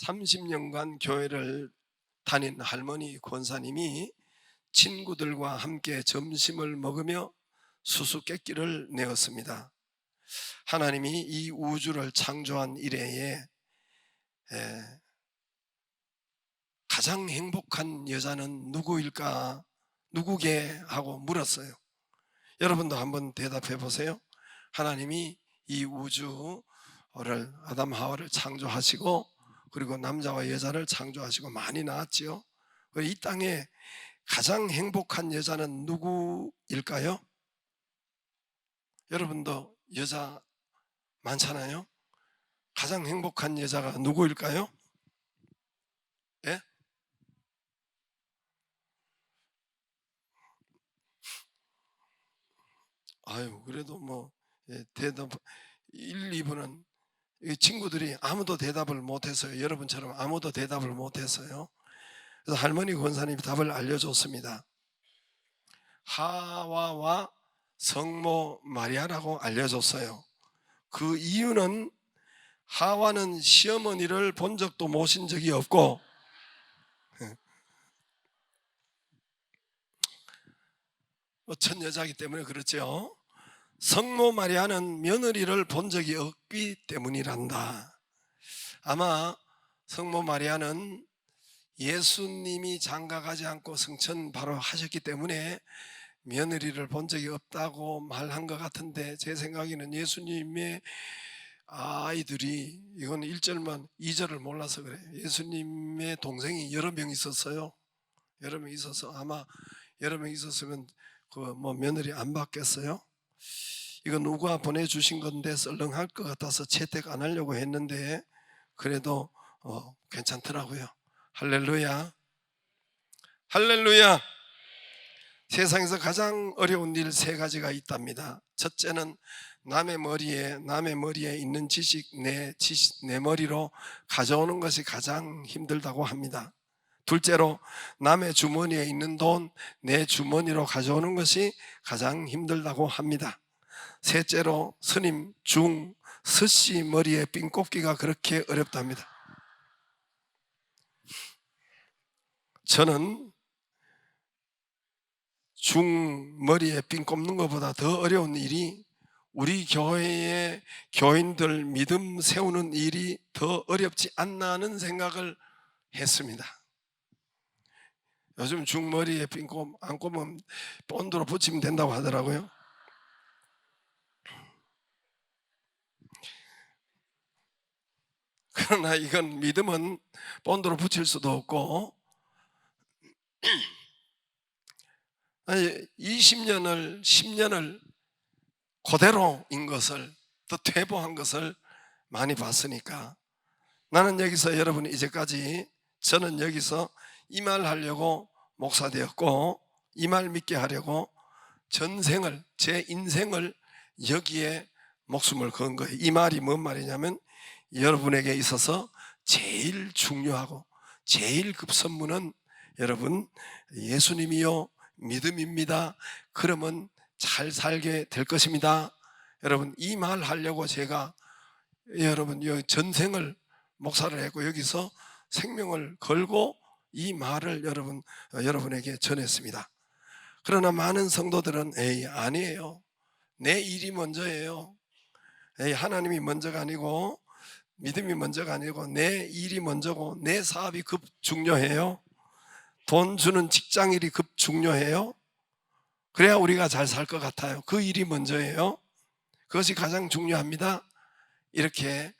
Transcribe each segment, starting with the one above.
30년간 교회를 다닌 할머니 권사님이 친구들과 함께 점심을 먹으며 수수께끼를 내었습니다. 하나님이 이 우주를 창조한 이래에 가장 행복한 여자는 누구일까? 누구게? 하고 물었어요. 여러분도 한번 대답해 보세요. 하나님이 이 우주를 아담 하와를 창조하시고 그리고 남자와 여자를 창조하시고 많이 낳았지요. 이 땅에 가장 행복한 여자는 누구일까요? 여러분도 여자 많잖아요. 가장 행복한 여자가 누구일까요? 예? 아유, 그래도 대답 1, 2분은 친구들이 아무도 대답을 못했어요. 여러분처럼 아무도 대답을 못했어요. 그래서 할머니 권사님이 답을 알려줬습니다. 하와와 성모 마리아라고 알려줬어요. 그 이유는 하와는 시어머니를 본 적도 모신 적이 없고 첫 여자이기 때문에 그렇죠. 성모 마리아는 며느리를 본 적이 없기 때문이란다. 아마 성모 마리아는 예수님이 장가가지 않고 승천 바로 하셨기 때문에 며느리를 본 적이 없다고 말한 것 같은데, 제 생각에는 예수님의 아이들이, 이건 1절만 2절을 몰라서 그래요. 예수님의 동생이 여러 명 있었어요. 여러 명 있어서 아마 여러 명 있었으면 며느리 안 받겠어요? 이거 누가 보내주신 건데 썰렁할 것 같아서 채택 안 하려고 했는데 그래도 괜찮더라고요. 할렐루야. 할렐루야. 세상에서 가장 어려운 일 3가지가 있답니다. 첫째는 남의 머리에 있는 지식, 내 머리로 가져오는 것이 가장 힘들다고 합니다. 둘째로 남의 주머니에 있는 돈, 내 주머니로 가져오는 것이 가장 힘들다고 합니다. 셋째로 스님, 스씨 머리에 핀 꼽기가 그렇게 어렵답니다. 저는 머리에 핀 꼽는 것보다 더 어려운 일이 우리 교회의 교인들 믿음 세우는 일이 더 어렵지 않나 하는 생각을 했습니다. 요즘 머리에 핀 안 꼽으면 본드로 붙이면 된다고 하더라고요. 그러나 이건 믿음은 본드로 붙일 수도 없고 10년을 그대로인 것을, 또 퇴보한 것을 많이 봤으니까 나는 여기서 여러분이 저는 여기서 이 말 하려고 목사 되었고 이 말 믿게 하려고 전생을, 제 인생을 여기에 목숨을 건 거예요. 이 말이 뭔 말이냐면 여러분에게 있어서 제일 중요하고 제일 급선무는 여러분 예수님이요 믿음입니다. 그러면 잘 살게 될 것입니다. 여러분 이 말 하려고 제가 여러분 전생을 목사를 했고 여기서 생명을 걸고 이 말을 여러분에게 전했습니다. 그러나 많은 성도들은 아니에요. 내 일이 먼저예요. 하나님이 먼저가 아니고 믿음이 먼저가 아니고 내 일이 먼저고 내 사업이 급 중요해요. 돈 주는 직장일이 급 중요해요. 그래야 우리가 잘 살 것 같아요. 그 일이 먼저예요. 그것이 가장 중요합니다. 이렇게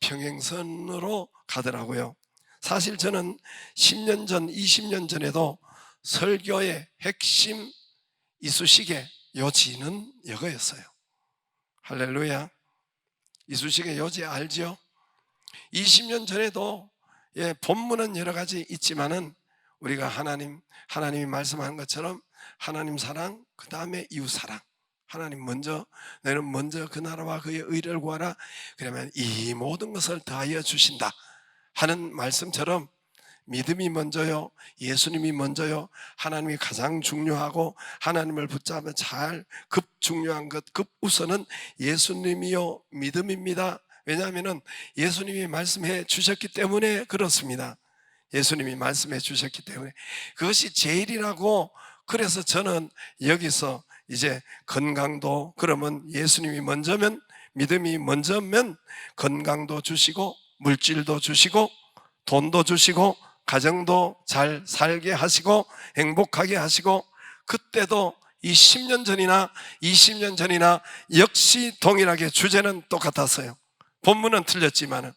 평행선으로 가더라고요. 사실 저는 10년 전, 20년 전에도 설교의 핵심 이쑤시개 요지는 이거였어요. 할렐루야. 이쑤시개 요지 알죠? 20년 전에도 본문은 여러 가지 있지만은 우리가 하나님이 말씀한 것처럼 하나님 사랑, 그 다음에 이웃 사랑. 하나님 먼저, 너는 먼저 그 나라와 그의 의를 구하라. 그러면 이 모든 것을 더하여 주신다 하는 말씀처럼 믿음이 먼저요, 예수님이 먼저요, 하나님이 가장 중요하고 하나님을 붙잡으면 급 중요한 것, 급 우선은 예수님이요 믿음입니다. 왜냐하면 예수님이 말씀해 주셨기 때문에 그렇습니다. 예수님이 말씀해 주셨기 때문에 그것이 제일이라고. 그래서 저는 여기서 이제 건강도, 그러면 예수님이 먼저면, 믿음이 먼저면 건강도 주시고 물질도 주시고 돈도 주시고 가정도 잘 살게 하시고 행복하게 하시고, 그때도 이 10년 전이나 20년 전이나 역시 동일하게 주제는 똑같았어요. 본문은 틀렸지만은.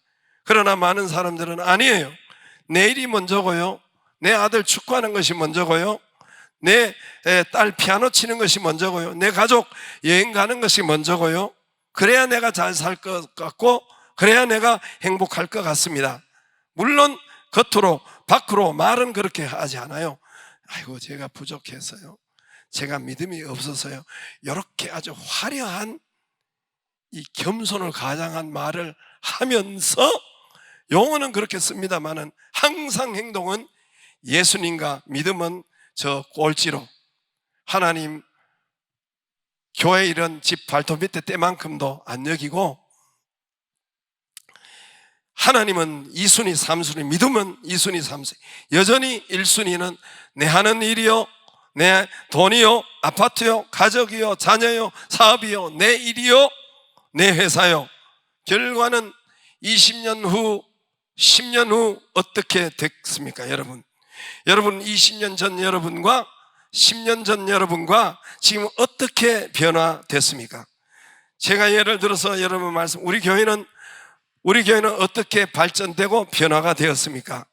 그러나 많은 사람들은 아니에요. 내일이 먼저고요, 내 아들 축구하는 것이 먼저고요, 내 딸 피아노 치는 것이 먼저고요, 내 가족 여행 가는 것이 먼저고요, 그래야 내가 잘 살 것 같고 그래야 내가 행복할 것 같습니다. 물론 겉으로 밖으로 말은 그렇게 하지 않아요. 아이고 제가 부족해서요, 제가 믿음이 없어서요, 이렇게 아주 화려한 이 겸손을 가장한 말을 하면서 용어는 그렇게 씁니다만은 항상 행동은 예수님과 믿음은 저 꼴찌로, 하나님 교회 이런 집 발톱 밑에 때만큼도 안 여기고, 하나님은 2순위 3순위, 믿음은 2순위 3순위, 여전히 1순위는 내 하는 일이요, 내 돈이요, 아파트요, 가족이요, 자녀요, 사업이요, 내 일이요, 내 회사요. 결과는 20년 후 10년 후 어떻게 됐습니까? 여러분 20년 전 여러분과 10년 전 여러분과 지금 어떻게 변화됐습니까? 제가 예를 들어서 여러분 말씀, 우리 교회는 어떻게 발전되고 변화가 되었습니까?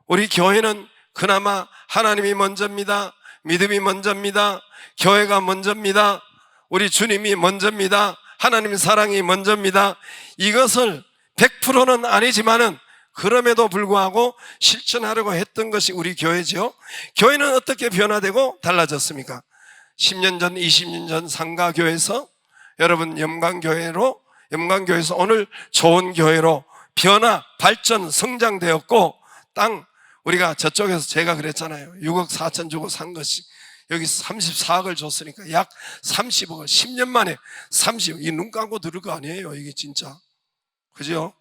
우리 교회는 그나마 하나님이 먼저입니다, 믿음이 먼저입니다, 교회가 먼저입니다, 우리 주님이 먼저입니다, 하나님의 사랑이 먼저입니다. 이것을 100%는 아니지만은 그럼에도 불구하고 실천하려고 했던 것이 우리 교회죠. 교회는 어떻게 변화되고 달라졌습니까? 10년 전, 20년 전 상가교회에서 여러분 염강교회에서 오늘 좋은 교회로 변화, 발전, 성장되었고, 땅 우리가 저쪽에서 제가 그랬잖아요. 6억 4천 주고 산 것이 여기 34억을 줬으니까 약 30억을 10년 만에 30억. 이 눈 감고 들을 거 아니에요 이게 진짜. 그죠?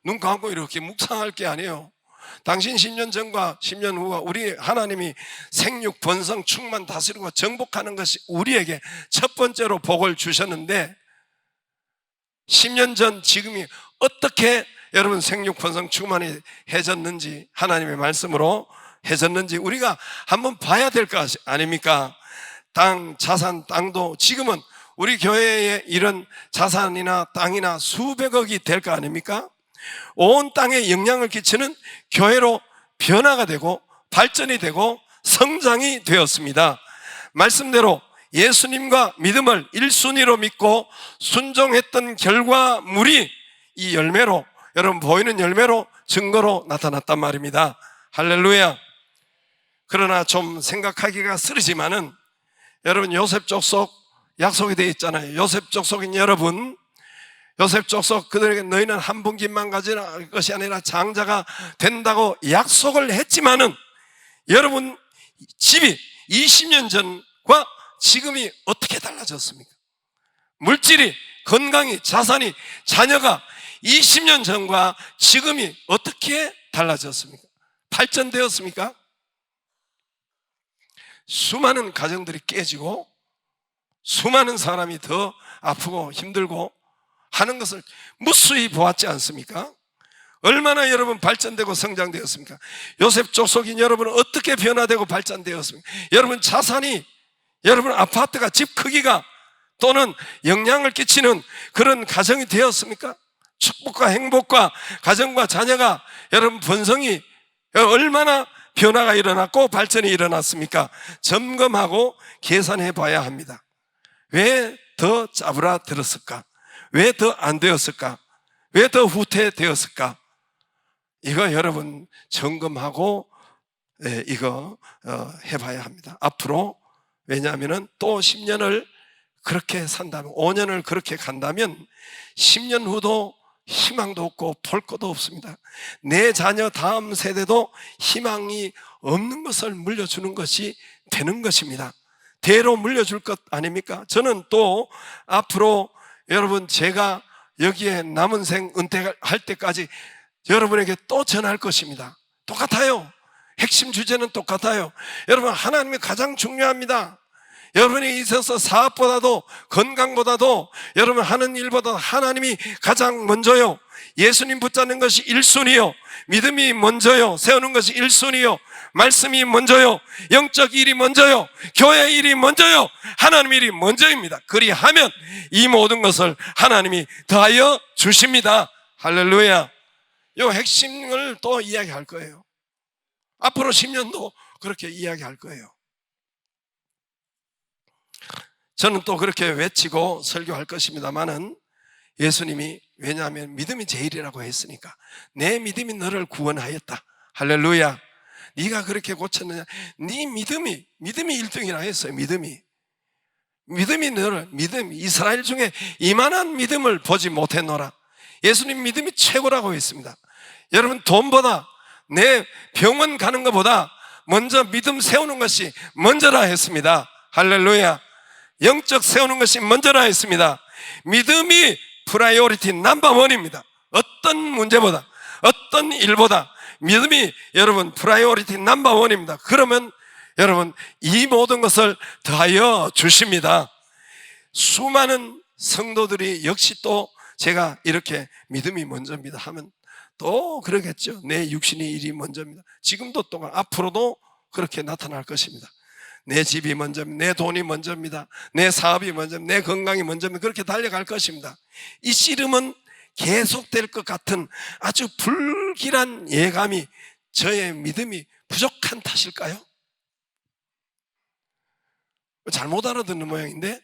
눈 감고 이렇게 묵상할 게 아니에요. 당신 10년 전과 10년 후가 우리 하나님이 생육, 번성, 충만, 다스리고 정복하는 것이 우리에게 첫 번째로 복을 주셨는데, 10년 전 지금이 어떻게 여러분 생육, 번성, 충만이 해졌는지, 하나님의 말씀으로 해졌는지 우리가 한번 봐야 될 거 아닙니까? 땅, 자산, 땅도 지금은 우리 교회에 이런 자산이나 땅이나 수백억이 될 거 아닙니까? 온 땅에 영향을 끼치는 교회로 변화가 되고 발전이 되고 성장이 되었습니다. 말씀대로 예수님과 믿음을 1순위로 믿고 순종했던 결과물이 이 열매로, 여러분 보이는 열매로, 증거로 나타났단 말입니다. 할렐루야. 그러나 좀 생각하기가 쓰리지만은 여러분 요셉 족속 약속이 되어 있잖아요. 요셉 족속인 여러분, 요셉 족속 그들에게 너희는 한 분기만 가질 것이 아니라 장자가 된다고 약속을 했지만은 여러분 집이 20년 전과 지금이 어떻게 달라졌습니까? 물질이, 건강이, 자산이, 자녀가 20년 전과 지금이 어떻게 달라졌습니까? 발전되었습니까? 수많은 가정들이 깨지고 수많은 사람이 더 아프고 힘들고 하는 것을 무수히 보았지 않습니까? 얼마나 여러분 발전되고 성장되었습니까? 요셉 족속인 여러분은 어떻게 변화되고 발전되었습니까? 여러분 자산이, 여러분 아파트가, 집 크기가 또는 영향을 끼치는 그런 가정이 되었습니까? 축복과 행복과 가정과 자녀가, 여러분 번성이 얼마나 변화가 일어났고 발전이 일어났습니까? 점검하고 계산해 봐야 합니다. 왜 더 짜부라들었을까? 왜 더 안 되었을까? 왜 더 후퇴되었을까? 이거 여러분 점검하고 이거 해봐야 합니다. 앞으로. 왜냐하면 또 10년을 그렇게 산다면, 5년을 그렇게 간다면 10년 후도 희망도 없고 볼 것도 없습니다. 내 자녀 다음 세대도 희망이 없는 것을 물려주는 것이 되는 것입니다. 대로 물려줄 것 아닙니까? 저는 또 앞으로 여러분 제가 여기에 남은 생 은퇴할 때까지 여러분에게 또 전할 것입니다. 똑같아요. 핵심 주제는 똑같아요. 여러분, 하나님이 가장 중요합니다. 여러분이 있어서 사업보다도 건강보다도 여러분 하는 일보다 하나님이 가장 먼저요. 예수님 붙잡는 것이 1순위요. 믿음이 먼저요. 세우는 것이 1순위요. 말씀이 먼저요. 영적 일이 먼저요. 교회 일이 먼저요. 하나님 일이 먼저입니다. 그리하면 이 모든 것을 하나님이 더하여 주십니다. 할렐루야. 이 핵심을 또 이야기할 거예요. 앞으로 10년도 그렇게 이야기할 거예요. 저는 또 그렇게 외치고 설교할 것입니다만은 예수님이, 왜냐하면 믿음이 제일이라고 했으니까, 내 믿음이 너를 구원하였다. 할렐루야. 네가 그렇게 고쳤느냐? 네 믿음이 1등이라 했어요. 믿음이 너를, 이스라엘 중에 이만한 믿음을 보지 못했노라. 예수님 믿음이 최고라고 했습니다. 여러분, 돈보다 내 병원 가는 것보다 먼저 믿음 세우는 것이 먼저라 했습니다. 할렐루야. 영적 세우는 것이 먼저라 했습니다. 믿음이 프라이오리티 넘버1입니다. 어떤 문제보다, 어떤 일보다 믿음이 여러분 프라이오리티 넘버1입니다. 그러면 여러분 이 모든 것을 더하여 주십니다. 수많은 성도들이 역시 또 제가 이렇게 믿음이 먼저입니다 하면 또 그러겠죠. 내 육신의 일이 먼저입니다. 지금도 또한 앞으로도 그렇게 나타날 것입니다. 내 집이 먼저입니다. 내 돈이 먼저입니다. 내 사업이 먼저입니다. 내 건강이 먼저입니다. 그렇게 달려갈 것입니다. 이 씨름은 계속될 것 같은 아주 불길한 예감이 저의 믿음이 부족한 탓일까요? 잘못 알아듣는 모양인데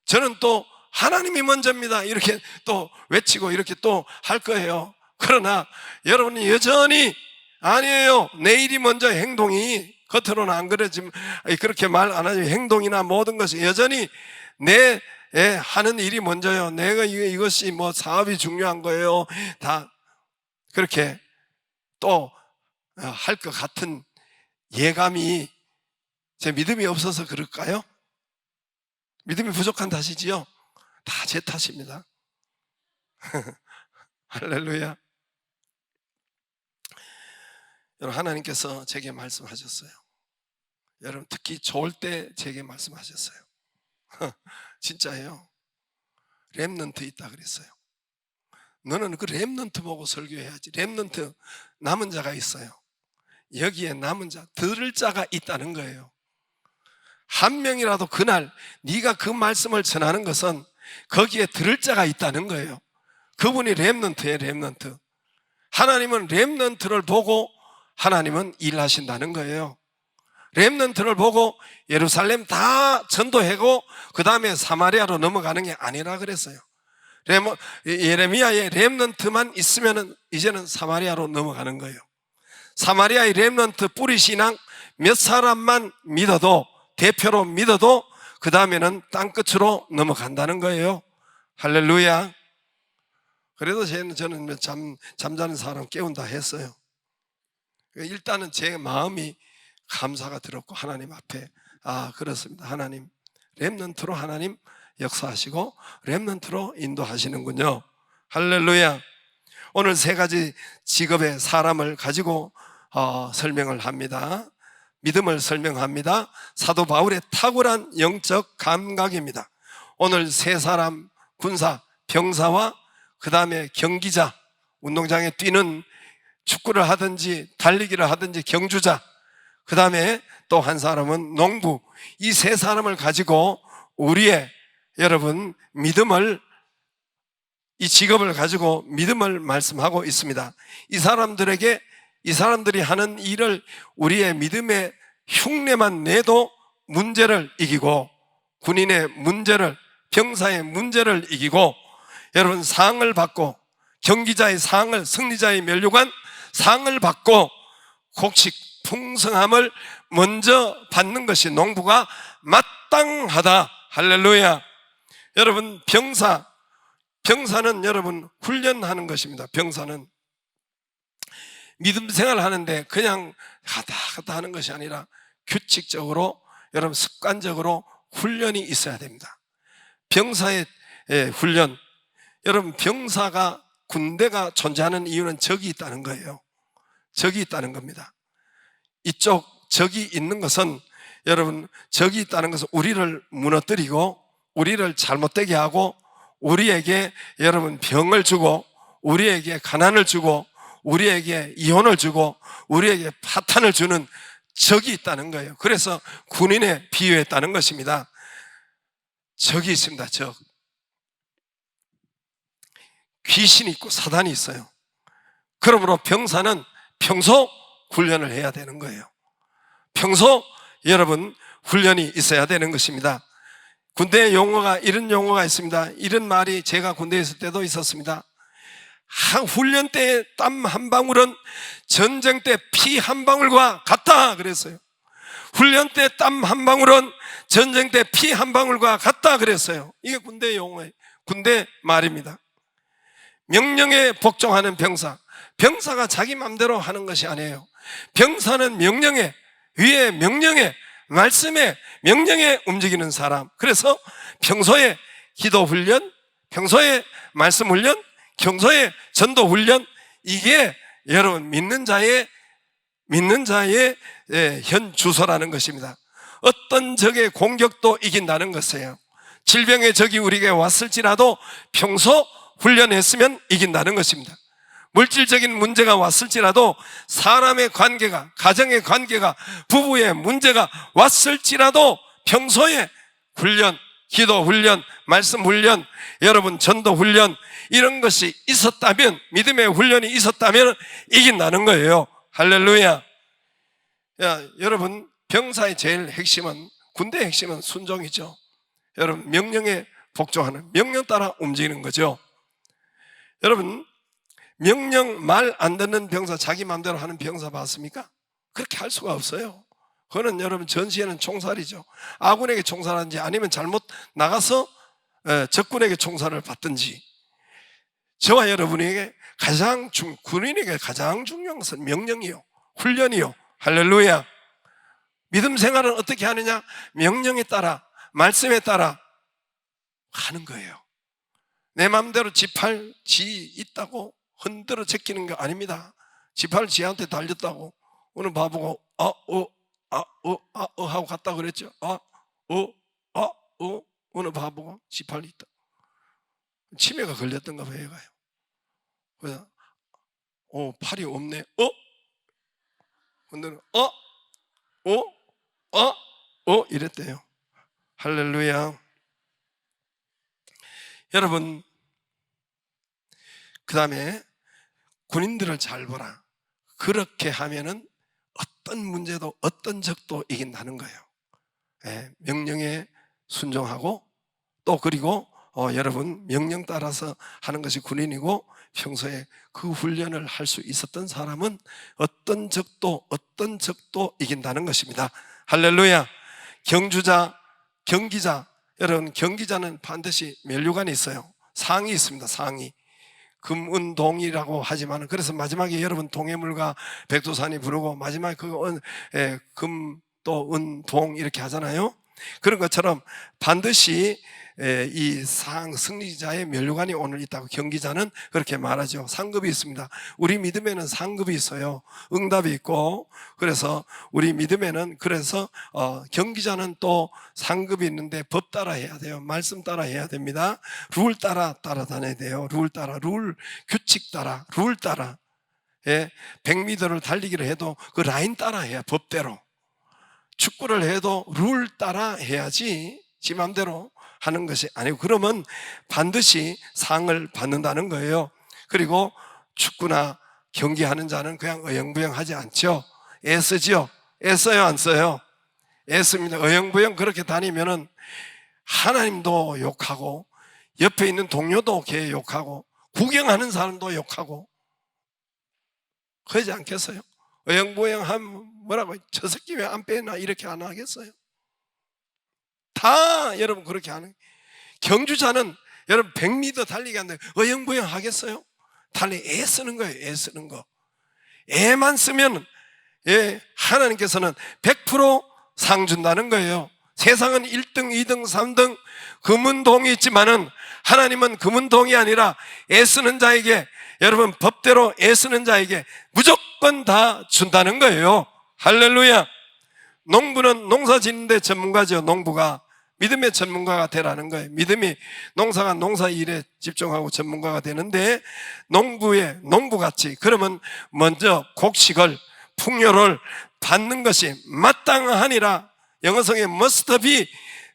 저는 또 하나님이 먼저입니다 이렇게 또 외치고 이렇게 또 할 거예요. 그러나 여러분이 여전히 아니에요. 내 일이 먼저, 행동이 겉으로는 안 그러지만 그렇게 말 안 하지만 행동이나 모든 것이 여전히 내 하는 일이 먼저요. 내가 이것이 뭐 사업이 중요한 거예요. 다 그렇게 또 할 것 같은 예감이 제 믿음이 없어서 그럴까요? 믿음이 부족한 탓이지요. 다 제 탓입니다. 할렐루야. 여러분, 하나님께서 제게 말씀하셨어요. 여러분, 특히 좋을 때 제게 말씀하셨어요. 진짜예요. 렘넌트 있다 그랬어요. 너는 그 렘넌트 보고 설교해야지. 렘넌트, 남은 자가 있어요. 여기에 남은 자, 들을 자가 있다는 거예요. 한 명이라도 그날 네가 그 말씀을 전하는 것은 거기에 들을 자가 있다는 거예요. 그분이 렘넌트예요. 렘넌트. 하나님은 렘넌트를 보고 하나님은 일하신다는 거예요. 렘넌트를 보고 예루살렘 다 전도하고 그 다음에 사마리아로 넘어가는 게 아니라 그랬어요. 예레미야의 렘넌트만 있으면 이제는 사마리아로 넘어가는 거예요. 사마리아의 렘넌트 뿌리 신앙 몇 사람만 믿어도, 대표로 믿어도 그 다음에는 땅끝으로 넘어간다는 거예요. 할렐루야. 그래도 저는 잠자는 사람 깨운다 했어요. 일단은 제 마음이 감사가 들었고 하나님 앞에, 아 그렇습니다. 하나님 렘넌트로 하나님 역사하시고 렘넌트로 인도하시는군요. 할렐루야. 오늘 세 가지 직업의 사람을 가지고 설명을 합니다. 믿음을 설명합니다. 사도 바울의 탁월한 영적 감각입니다. 오늘 세 사람, 군사, 병사와 그 다음에 경기자, 운동장에 뛰는 축구를 하든지 달리기를 하든지 경주자, 그 다음에 또 한 사람은 농부, 이 세 사람을 가지고 우리의 여러분 믿음을, 이 직업을 가지고 믿음을 말씀하고 있습니다. 이 사람들이 하는 일을 우리의 믿음의 흉내만 내도 문제를 이기고, 군인의 문제를, 병사의 문제를 이기고, 여러분 상을 받고, 경기자의 상을, 승리자의 면류관 상을 받고 곡식 풍성함을 먼저 받는 것이 농부가 마땅하다. 할렐루야. 여러분 병사는 여러분 훈련하는 것입니다. 병사는 믿음 생활을 하는데 그냥 하다 하는 것이 아니라 규칙적으로, 여러분 습관적으로 훈련이 있어야 됩니다. 병사의 훈련. 여러분, 병사가, 군대가 존재하는 이유는 적이 있다는 거예요. 적이 있다는 겁니다. 이쪽 적이 있는 것은, 여러분, 적이 있다는 것은 우리를 무너뜨리고 우리를 잘못되게 하고 우리에게 여러분 병을 주고 우리에게 가난을 주고 우리에게 이혼을 주고 우리에게 파탄을 주는 적이 있다는 거예요. 그래서 군인에 비유했다는 것입니다. 적이 있습니다. 적. 귀신이 있고 사단이 있어요. 그러므로 병사는 평소 훈련을 해야 되는 거예요. 평소 여러분 훈련이 있어야 되는 것입니다. 군대 용어가, 이런 용어가 있습니다. 이런 말이 제가 군대에 있을 때도 있었습니다. 훈련 때의 땀 한 방울은 전쟁 때 피 한 방울과 같다 그랬어요. 훈련 때 땀 한 방울은 전쟁 때 피 한 방울과 같다 그랬어요. 이게 군대 용어예요. 군대 말입니다. 명령에 복종하는 병사. 병사가 자기 마음대로 하는 것이 아니에요. 병사는 명령에, 위에 명령에, 말씀에, 명령에 움직이는 사람. 그래서 평소에 기도 훈련, 평소에 말씀 훈련, 평소에 전도 훈련, 이게 여러분 믿는 자의 현 주소라는 것입니다. 어떤 적의 공격도 이긴다는 것이에요. 질병의 적이 우리에게 왔을지라도 평소 훈련했으면 이긴다는 것입니다. 물질적인 문제가 왔을지라도, 사람의 관계가, 가정의 관계가, 부부의 문제가 왔을지라도 평소에 훈련, 기도 훈련, 말씀 훈련, 여러분 전도 훈련, 이런 것이 있었다면, 믿음의 훈련이 있었다면 이긴다는 거예요. 할렐루야. 여러분, 병사의 제일 핵심은, 군대의 핵심은 순종이죠. 여러분, 명령에 복종하는, 명령 따라 움직이는 거죠. 여러분, 명령 말 안 듣는 병사, 자기 마음대로 하는 병사 봤습니까? 그렇게 할 수가 없어요. 그거는 여러분 전시에는 총살이죠. 아군에게 총살하든지 아니면 잘못 나가서 적군에게 총살을 받든지. 저와 여러분에게 군인에게 가장 중요한 것은 명령이요, 훈련이요. 할렐루야. 믿음 생활은 어떻게 하느냐? 명령에 따라, 말씀에 따라 하는 거예요. 내 마음대로 지팔 지 있다고 흔들어 제끼는 거 아닙니다. 지팔 지한테 달렸다고 오늘 바보가 하고 갔다 그랬죠. 오늘 바보가 지팔이 있다. 치매가 걸렸던가 봐, 얘가요. 그래서 팔이 없네. 근데 이랬대요. 할렐루야. 여러분, 그 다음에 군인들을 잘 보라. 그렇게 하면은 어떤 문제도 어떤 적도 이긴다는 거예요. 명령에 순종하고, 또 그리고 여러분 명령 따라서 하는 것이 군인이고, 평소에 그 훈련을 할 수 있었던 사람은 어떤 적도 이긴다는 것입니다. 할렐루야. 경기자, 여러분 경기자는 반드시 면류관이 있어요. 상이 있습니다. 상이. 금은동이라고 하지만, 그래서 마지막에 여러분 동해물과 백두산이 부르고 마지막에 금 또 은동 이렇게 하잖아요. 그런 것처럼 반드시 이 승리자의 면류관이 오늘 있다고 경기자는 그렇게 말하죠. 상급이 있습니다. 우리 믿음에는 상급이 있어요. 응답이 있고. 그래서 우리 믿음에는, 그래서 경기자는 또 상급이 있는데 법 따라 해야 돼요. 말씀 따라 해야 됩니다. 룰 따라 다녀야 돼요. 룰 따라, 규칙 따라, 룰 따라. 100m를 달리기를 해도 그 라인 따라 해야, 법대로. 축구를 해도 룰 따라 해야지 지 맘대로 하는 것이 아니고, 그러면 반드시 상을 받는다는 거예요. 그리고 축구나 경기하는 자는 그냥 어영부영 하지 않죠. 애쓰지요. 애써요, 안 써요? 애씁니다. 어영부영 그렇게 다니면은 하나님도 욕하고, 옆에 있는 동료도 걔 욕하고, 구경하는 사람도 욕하고, 그러지 않겠어요? 어영부영 하면 뭐라고, 저 새끼 왜 안 빼나, 이렇게 안 하겠어요? 다 여러분 그렇게 하는. 경주자는 여러분 100m 달리기 하는데 어영부영 하겠어요? 애쓰는 거예요. 애쓰는 거. 애만 쓰면 하나님께서는 100% 상 준다는 거예요. 세상은 1등, 2등, 3등 금은동이 있지만은 하나님은 금은동이 아니라 애쓰는 자에게, 여러분 법대로 애쓰는 자에게 무조건 다 준다는 거예요. 할렐루야. 농부는 농사 짓는데 전문가죠. 농부가 믿음의 전문가가 되라는 거예요. 믿음이 농사가 농사 일에 집중하고 전문가가 되는데, 농부같이 그러면 먼저 곡식을, 풍요를 받는 것이 마땅하니라. 영어성의 must be,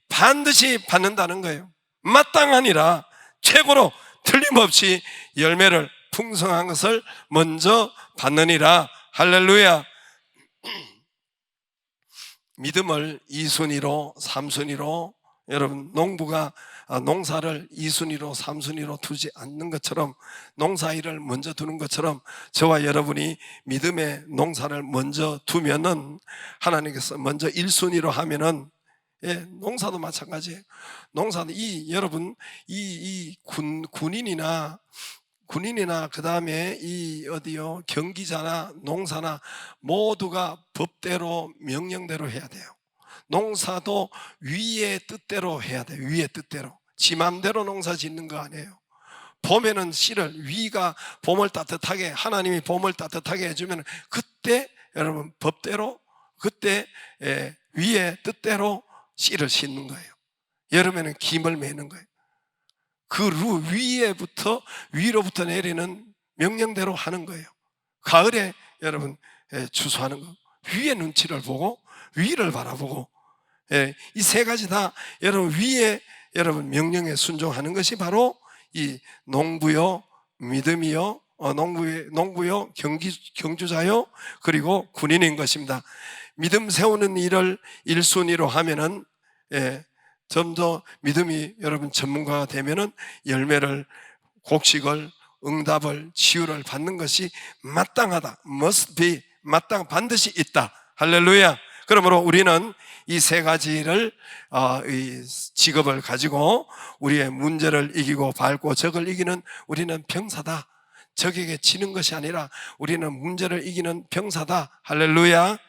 반드시 받는다는 거예요. 마땅하니라, 최고로 틀림없이 열매를, 풍성한 것을 먼저 받느니라. 할렐루야. 믿음을 2순위로 3순위로, 여러분 농부가 농사를 2순위로 3순위로 두지 않는 것처럼, 농사일을 먼저 두는 것처럼 저와 여러분이 믿음의 농사를 먼저 두면은, 하나님께서 먼저 1순위로 하면은, 농사도 마찬가지예요. 농사도 여러분 군인이나 그 다음에 경기자나 농사나 모두가 법대로 명령대로 해야 돼요. 농사도 위의 뜻대로 해야 돼요. 위의 뜻대로. 지 맘대로 농사 짓는 거 아니에요. 봄에는 씨를, 위가 봄을 따뜻하게, 하나님이 봄을 따뜻하게 해주면 그때 여러분 법대로, 그때 위의 뜻대로 씨를 싣는 거예요. 여름에는 김을 매는 거예요. 그 위로부터 내리는 명령대로 하는 거예요. 가을에 여러분 추수하는 거, 위의 눈치를 보고 위를 바라보고, 이 세 가지 다 여러분 위에, 여러분 명령에 순종하는 것이 바로 이 농부요, 믿음이요, 농부요, 경주자요, 그리고 군인인 것입니다. 믿음 세우는 일을 1순위로 하면은, 점점 믿음이 여러분 전문가가 되면은 열매를, 곡식을, 응답을, 치유를 받는 것이 마땅하다. must be, 반드시 있다. 할렐루야. 그러므로 우리는 이 세 가지를, 이 직업을 가지고 우리의 문제를 이기고 밟고 적을 이기는, 우리는 병사다. 적에게 지는 것이 아니라 우리는 문제를 이기는 병사다. 할렐루야.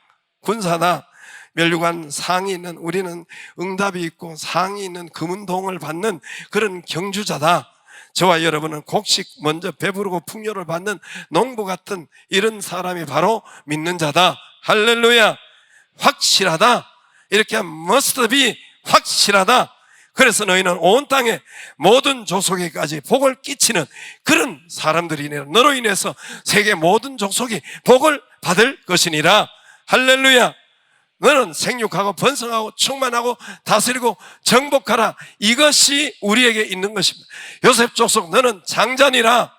군사다. 멸류관 상이 있는, 우리는 응답이 있고 상이 있는 금은동을 받는 그런 경주자다. 저와 여러분은 곡식 먼저 배부르고 풍요를 받는 농부 같은 이런 사람이 바로 믿는 자다. 할렐루야. 확실하다. 이렇게 must be, 확실하다. 그래서 너희는 온 땅의 모든 족속에까지 복을 끼치는 그런 사람들이니, 너로 인해서 세계 모든 족속이 복을 받을 것이니라. 할렐루야. 너는 생육하고 번성하고 충만하고 다스리고 정복하라. 이것이 우리에게 있는 것입니다. 요셉 족속, 너는 장자니라.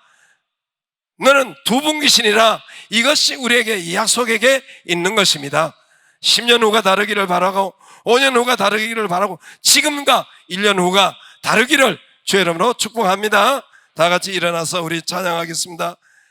너는 두분기신이라. 이것이 우리에게, 이 약속에게 있는 것입니다. 10년 후가 다르기를 바라고, 5년 후가 다르기를 바라고, 지금과 1년 후가 다르기를 주의 이름으로 축복합니다. 다 같이 일어나서 우리 찬양하겠습니다.